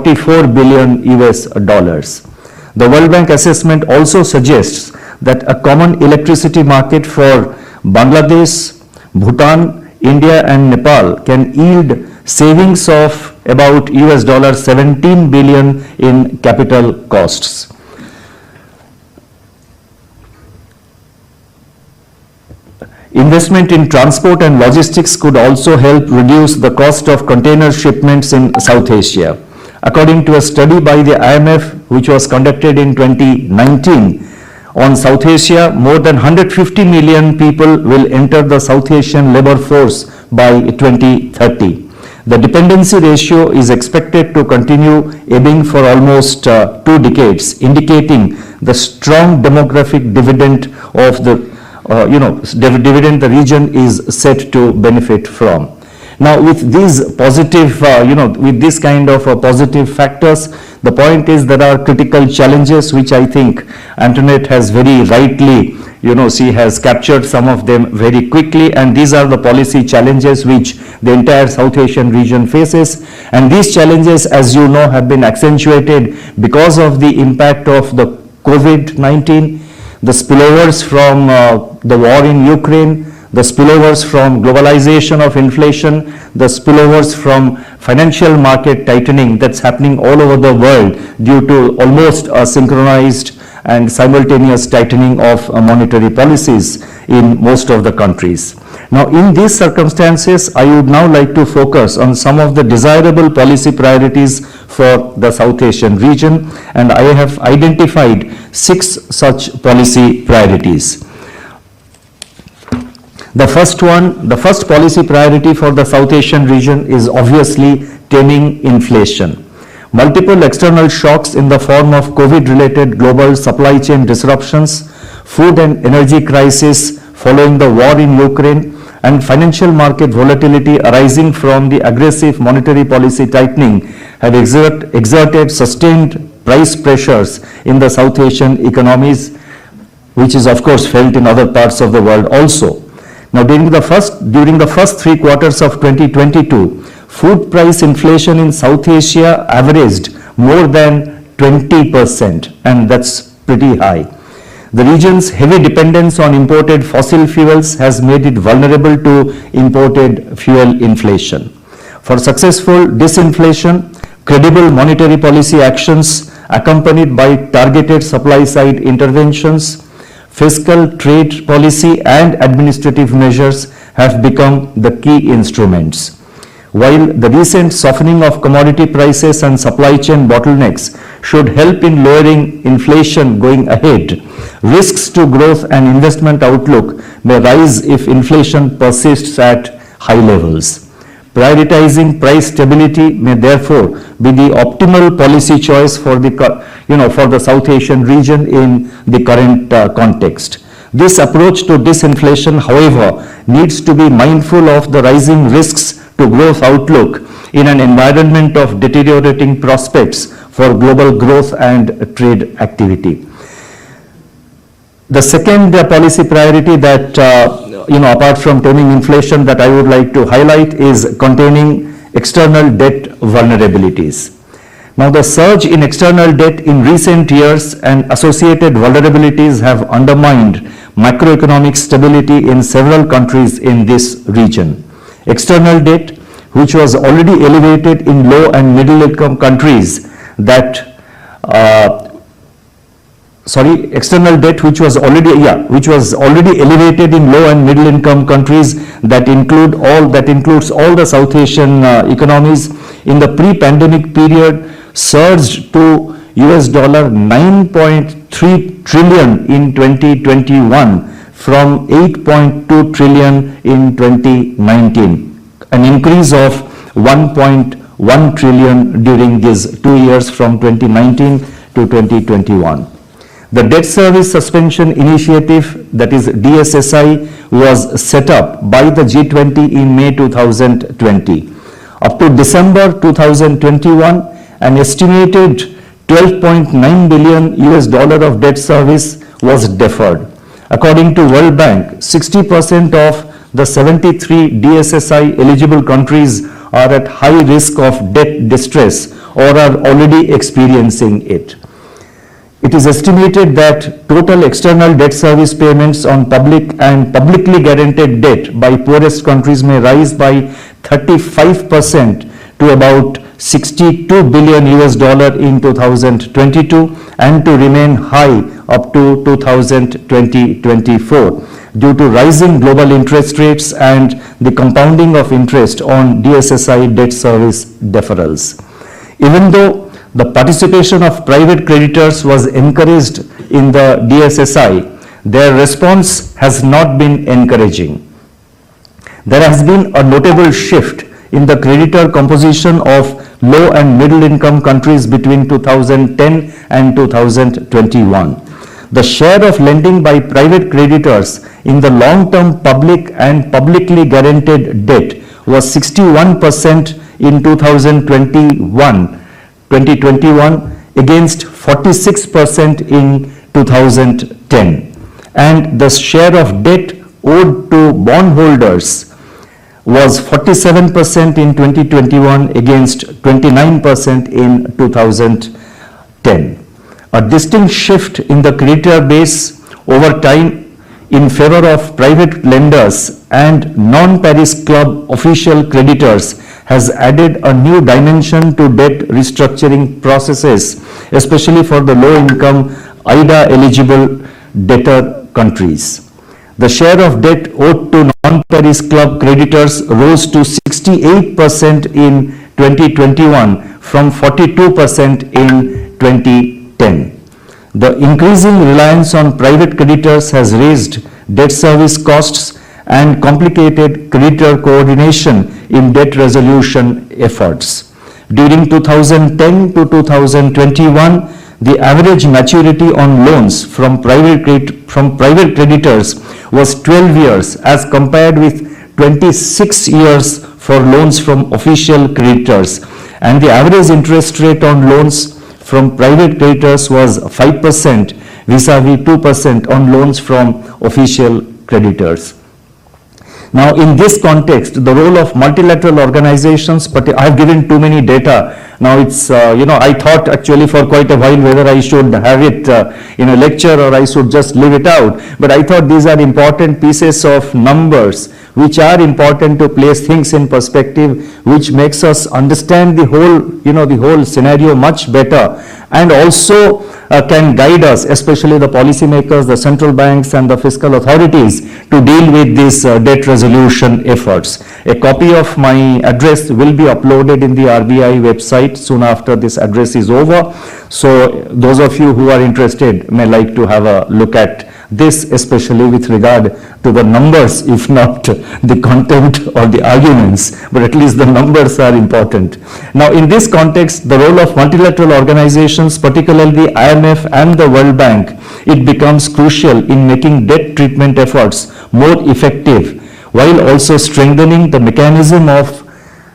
44 billion US dollars. The World Bank assessment also suggests that a common electricity market for Bangladesh, Bhutan, India and Nepal can yield savings of about US $17 billion in capital costs. Investment in transport and logistics could also help reduce the cost of container shipments in South Asia. According to a study by the IMF, which was conducted in 2019, on South Asia, more than 150 million people will enter the South Asian labor force by 2030. The dependency ratio is expected to continue ebbing for almost 2 decades, indicating the strong demographic dividend of the dividend the region is set to benefit from. Now, with these positive, with this kind of positive factors, the point is there are critical challenges which I think Antoinette has very rightly, she has captured some of them very quickly, and these are the policy challenges which the entire South Asian region faces. And these challenges, as you know, have been accentuated because of the impact of the COVID-19, the spillovers from the war in Ukraine, the spillovers from globalization of inflation, the spillovers from financial market tightening that's happening all over the world due to almost a synchronized and simultaneous tightening of monetary policies in most of the countries. Now, in these circumstances, I would now like to focus on some of the desirable policy priorities for the South Asian region, and I have identified 6 such policy priorities. The first policy priority for the South Asian region is obviously taming inflation. Multiple external shocks in the form of COVID-related global supply chain disruptions, food and energy crisis following the war in Ukraine, and financial market volatility arising from the aggressive monetary policy tightening have exerted sustained price pressures in the South Asian economies, which is of course felt in other parts of the world also. Now, during the first 3 quarters of 2022, food price inflation in South Asia averaged more than 20%, and that's pretty high. The region's heavy dependence on imported fossil fuels has made it vulnerable to imported fuel inflation. For successful disinflation, credible monetary policy actions accompanied by targeted supply-side interventions, fiscal, trade policy and administrative measures have become the key instruments. While the recent softening of commodity prices and supply chain bottlenecks should help in lowering inflation going ahead, risks to growth and investment outlook may rise if inflation persists at high levels. Prioritizing price stability may therefore be the optimal policy choice for the South Asian region in the current context. This approach to disinflation, however, needs to be mindful of the rising risks to growth outlook in an environment of deteriorating prospects for global growth and trade activity. The second policy priority that apart from taming inflation that I would like to highlight is containing external debt vulnerabilities. Now, the surge in external debt in recent years and associated vulnerabilities have undermined macroeconomic stability in several countries in this region. External debt, which was already elevated in low and middle income countries external debt which was already elevated in low and middle income countries that includes all the South Asian economies in the pre-pandemic period surged to US $9.3 trillion in 2021 from 8.2 trillion in 2019, an increase of 1.1 trillion during these 2 years from 2019 to 2021. The Debt Service Suspension Initiative, that is DSSI, was set up by the G20 in May 2020. Up to December 2021, an estimated $12.9 billion of debt service was deferred. According to World Bank, 60% of the 73 DSSI eligible countries are at high risk of debt distress or are already experiencing it. It is estimated that total external debt service payments on public and publicly guaranteed debt by poorest countries may rise by 35% to about 62 billion US dollar in 2022 and to remain high up to 2024 due to rising global interest rates and the compounding of interest on DSSI debt service deferrals. Even though the participation of private creditors was encouraged in the DSSI, their response has not been encouraging. There has been a notable shift in the creditor composition of low and middle income countries between 2010 and 2021. The share of lending by private creditors in the long-term public and publicly guaranteed debt was 61% in 2021 against 46% in 2010, and the share of debt owed to bondholders was 47% in 2021 against 29% in 2010. A distinct shift in the creditor base over time in favor of private lenders and non-Paris Club official creditors has added a new dimension to debt restructuring processes, especially for the low-income IDA-eligible debtor countries. The share of debt owed to non-Paris Club creditors rose to 68% in 2021 from 42% in 2010. The increasing reliance on private creditors has raised debt service costs and complicated creditor coordination in debt resolution efforts. During 2010 to 2021, the average maturity on loans from private creditors was 12 years as compared with 26 years for loans from official creditors, and the average interest rate on loans from private creditors was 5% vis-a-vis 2% on loans from official creditors. Now, in this context, the role of multilateral organizations, but I have given too many data. Now it's, I thought actually for quite a while whether I should have it in a lecture or I should just leave it out. But I thought these are important pieces of numbers which are important to place things in perspective, which makes us understand the whole, the whole scenario much better, and also can guide us, especially the policymakers, the central banks and the fiscal authorities, to deal with these debt resolution efforts. A copy of my address will be uploaded in the RBI website soon after this address is over. So those of you who are interested may like to have a look at this, especially with regard to the numbers, if not the content or the arguments, but at least the numbers are important. Now, in this context, the role of multilateral organizations, particularly the IMF and the World Bank, it becomes crucial in making debt treatment efforts more effective, while also strengthening the mechanism of,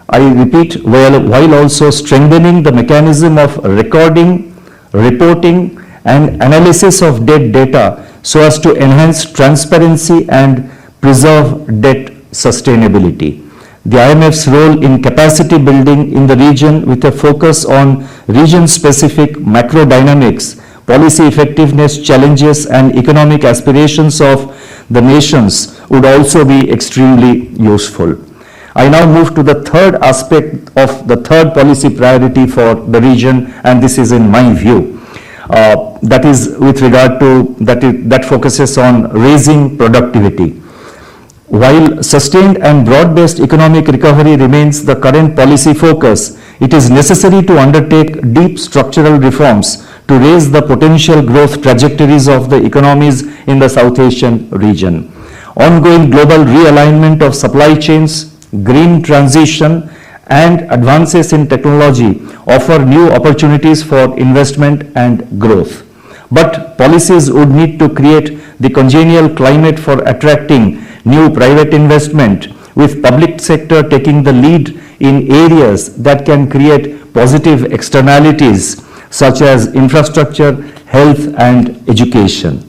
while also strengthening the mechanism of recording, reporting, and analysis of debt data so as to enhance transparency and preserve debt sustainability. The IMF's role in capacity building in the region with a focus on region-specific macro dynamics, policy effectiveness challenges and economic aspirations of the nations would also be extremely useful. I now move to the third aspect of the third policy priority for the region, and this is in my view. That is with regard to, that focuses on raising productivity. While sustained and broad-based economic recovery remains the current policy focus, it is necessary to undertake deep structural reforms to raise the potential growth trajectories of the economies in the South Asian region. Ongoing global realignment of supply chains, green transition, and advances in technology offer new opportunities for investment and growth. But policies would need to create the congenial climate for attracting new private investment, with public sector taking the lead in areas that can create positive externalities such as infrastructure, health, and education.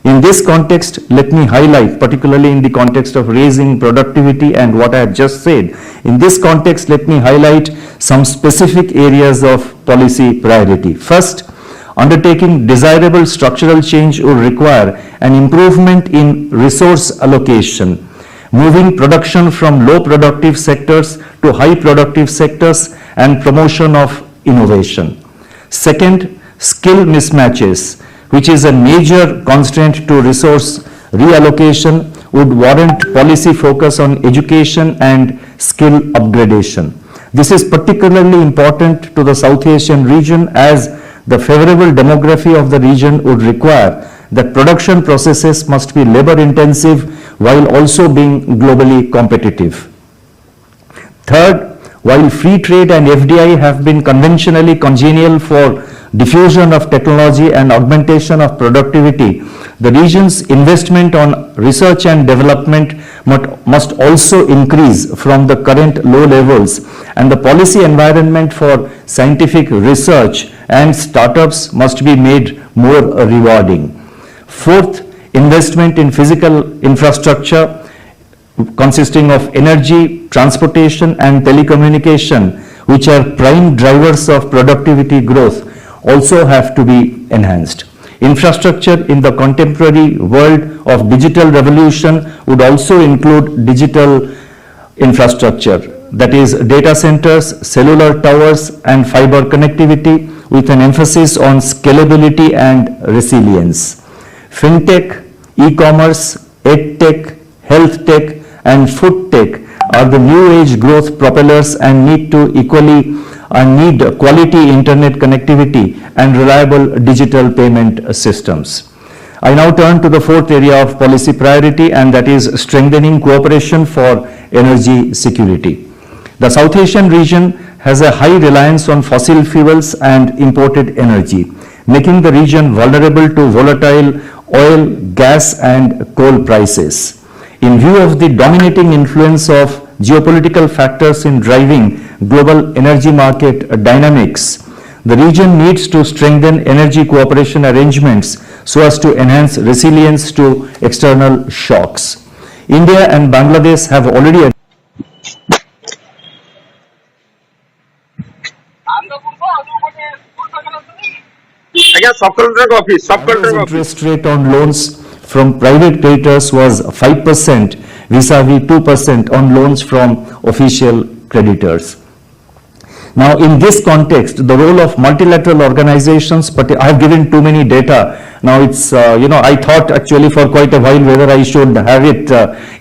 In this context, let me highlight, particularly in the context of raising productivity and what I have just said, in this context, let me highlight some specific areas of policy priority. First, undertaking desirable structural change would require an improvement in resource allocation, moving production from low productive sectors to high productive sectors and promotion of innovation. Second, skill mismatches, which is a major constraint to resource reallocation, would warrant policy focus on education and skill upgradation. This is particularly important to the South Asian region as the favorable demography of the region would require that production processes must be labor intensive while also being globally competitive. Third, while free trade and FDI have been conventionally congenial for diffusion of technology and augmentation of productivity, the region's investment on research and development must also increase from the current low levels, and the policy environment for scientific research and startups must be made more rewarding. Fourth, investment in physical infrastructure consisting of energy, transportation and telecommunication, which are prime drivers of productivity growth, also have to be enhanced. Infrastructure in the contemporary world of digital revolution would also include digital infrastructure, that is data centers, cellular towers and fiber connectivity with an emphasis on scalability and resilience. Fintech, e-commerce, edtech, health tech and food tech are the new age growth propellers and need quality internet connectivity and reliable digital payment systems. I now turn to the fourth area of policy priority, and that is strengthening cooperation for energy security. The South Asian region has a high reliance on fossil fuels and imported energy, making the region vulnerable to volatile oil, gas and coal prices. In view of the dominating influence of geopolitical factors in driving global energy market dynamics, the region needs to strengthen energy cooperation arrangements so as to enhance resilience to external shocks. India and Bangladesh have already interest rate on loans from private creditors was 5% vis-a-vis 2% on loans from official creditors. Now, in this context, the role of multilateral organizations, but I have given too many data. Now it's, I thought actually for quite a while whether I should have it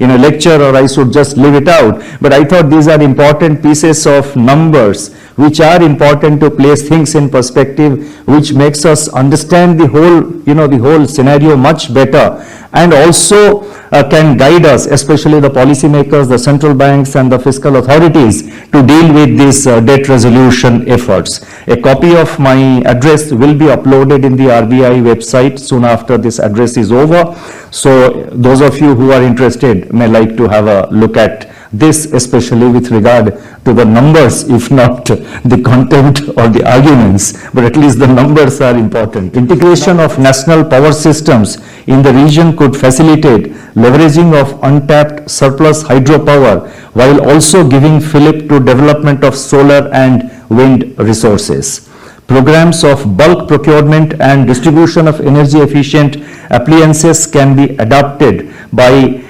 in a lecture or I should just leave it out. But I thought these are important pieces of numbers which are important to place things in perspective, which makes us understand the whole, the whole scenario much better, and also can guide us, especially the policymakers, the central banks and the fiscal authorities, to deal with these debt resolution efforts. A copy of my address will be uploaded in the RBI website soon after this address is over. So those of you who are interested may like to have a look at this, especially with regard to the numbers, if not the content or the arguments, but at least the numbers are important. Integration of national power systems in the region could facilitate leveraging of untapped surplus hydropower while also giving fillip to development of solar and wind resources. Programs of bulk procurement and distribution of energy efficient appliances can be adopted by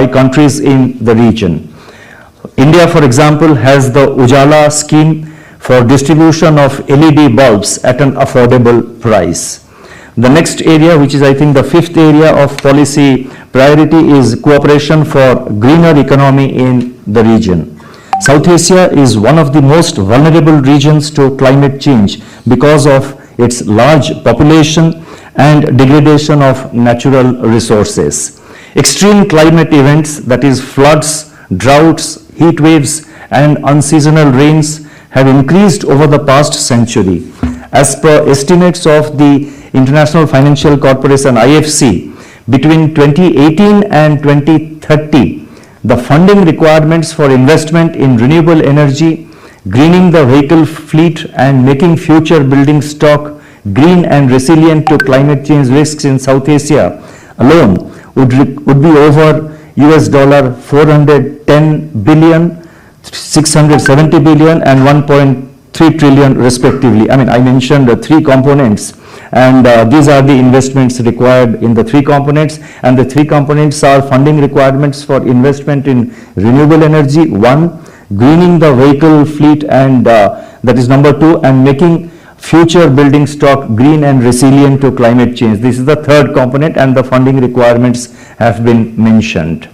countries in the region. India, for example, has the Ujala scheme for distribution of LED bulbs at an affordable price. The next area, which is I think the fifth area of policy priority, is cooperation for greener economy in the region. South Asia is one of the most vulnerable regions to climate change because of its large population and degradation of natural resources. Extreme climate events, that is floods, droughts, heat waves and unseasonal rains, have increased over the past century. As per estimates of the International Financial Corporation IFC, between 2018 and 2030, the funding requirements for investment in renewable energy, greening the vehicle fleet and making future building stock green and resilient to climate change risks in South Asia alone would be over US dollar 410 billion, 670 billion and 1.3 trillion respectively. I mean, I mentioned the three components, and these are the investments required in the three components, and the three components are funding requirements for investment in renewable energy, one, greening the vehicle fleet, and that is number two, and making future building stock green and resilient to climate change. This is the third component, and the funding requirements have been mentioned.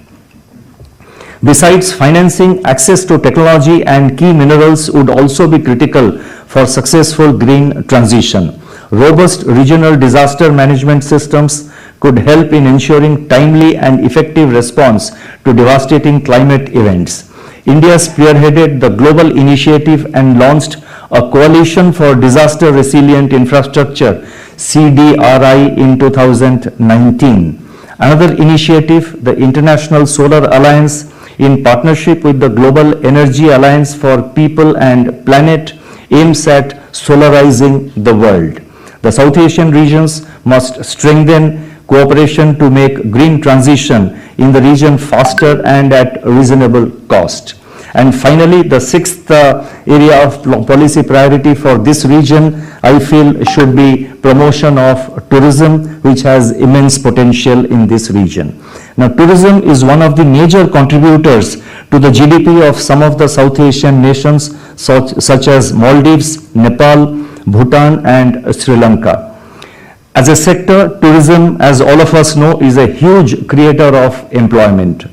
Besides financing, access to technology and key minerals would also be critical for successful green transition. Robust regional disaster management systems could help in ensuring timely and effective response to devastating climate events. India spearheaded the global initiative and launched a coalition for disaster resilient infrastructure, CDRI, in 2019. Another initiative, the International Solar Alliance, in partnership with the Global Energy Alliance for People and Planet, aims at solarizing the world. The South Asian regions must strengthen cooperation to make green transition in the region faster and at reasonable cost. And finally, the sixth area of policy priority for this region, I feel, should be promotion of tourism, which has immense potential in this region. Now, tourism is one of the major contributors to the GDP of some of the South Asian nations, such as Maldives, Nepal, Bhutan, and Sri Lanka. As a sector, tourism, as all of us know, is a huge creator of employment.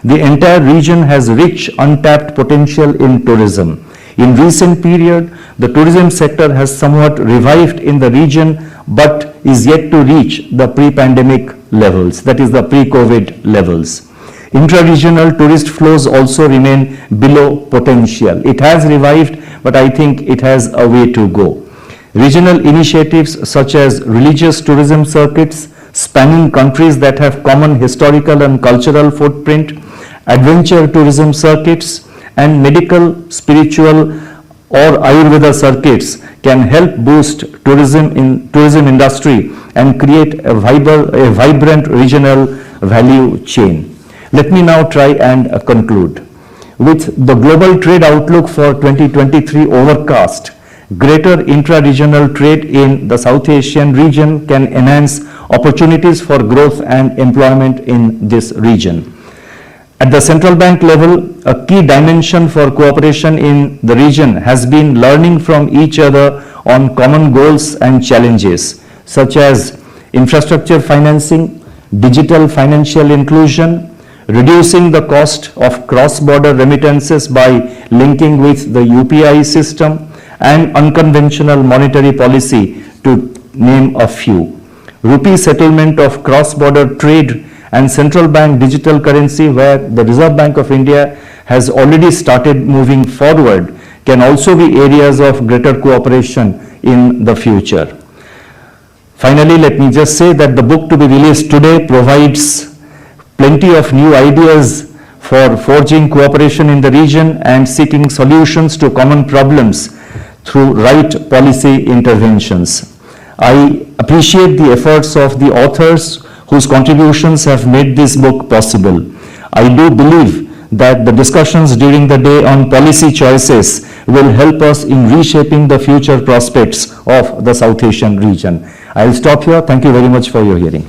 The entire region has rich untapped potential in tourism. In recent period, the tourism sector has somewhat revived in the region, but is yet to reach the pre-pandemic levels, that is the pre-COVID levels. Intra-regional tourist flows also remain below potential. It has revived, but I think it has a way to go. Regional initiatives such as religious tourism circuits spanning countries that have common historical and cultural footprint, adventure tourism circuits, and medical, spiritual, or Ayurveda circuits can help boost tourism industry and create a vibrant regional value chain. Let me now try and conclude. With the global trade outlook for 2023 overcast, greater intra-regional trade in the South Asian region can enhance opportunities for growth and employment in this region. At the central bank level, a key dimension for cooperation in the region has been learning from each other on common goals and challenges, such as infrastructure financing, digital financial inclusion, reducing the cost of cross-border remittances by linking with the UPI system, and unconventional monetary policy, to name a few. Rupee settlement of cross-border trade and central bank digital currency, where the Reserve Bank of India has already started moving forward, can also be areas of greater cooperation in the future. Finally, let me just say that the book to be released today provides plenty of new ideas for forging cooperation in the region and seeking solutions to common problems through right policy interventions. I appreciate the efforts of the authors whose contributions have made this book possible. I do believe that the discussions during the day on policy choices will help us in reshaping the future prospects of the South Asian region. I will stop here. Thank you very much for your hearing.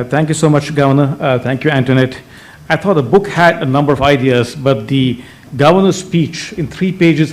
Thank you so much, Governor. Thank you, Antoinette. I thought the book had a number of ideas, but the governor's speech in 3 pages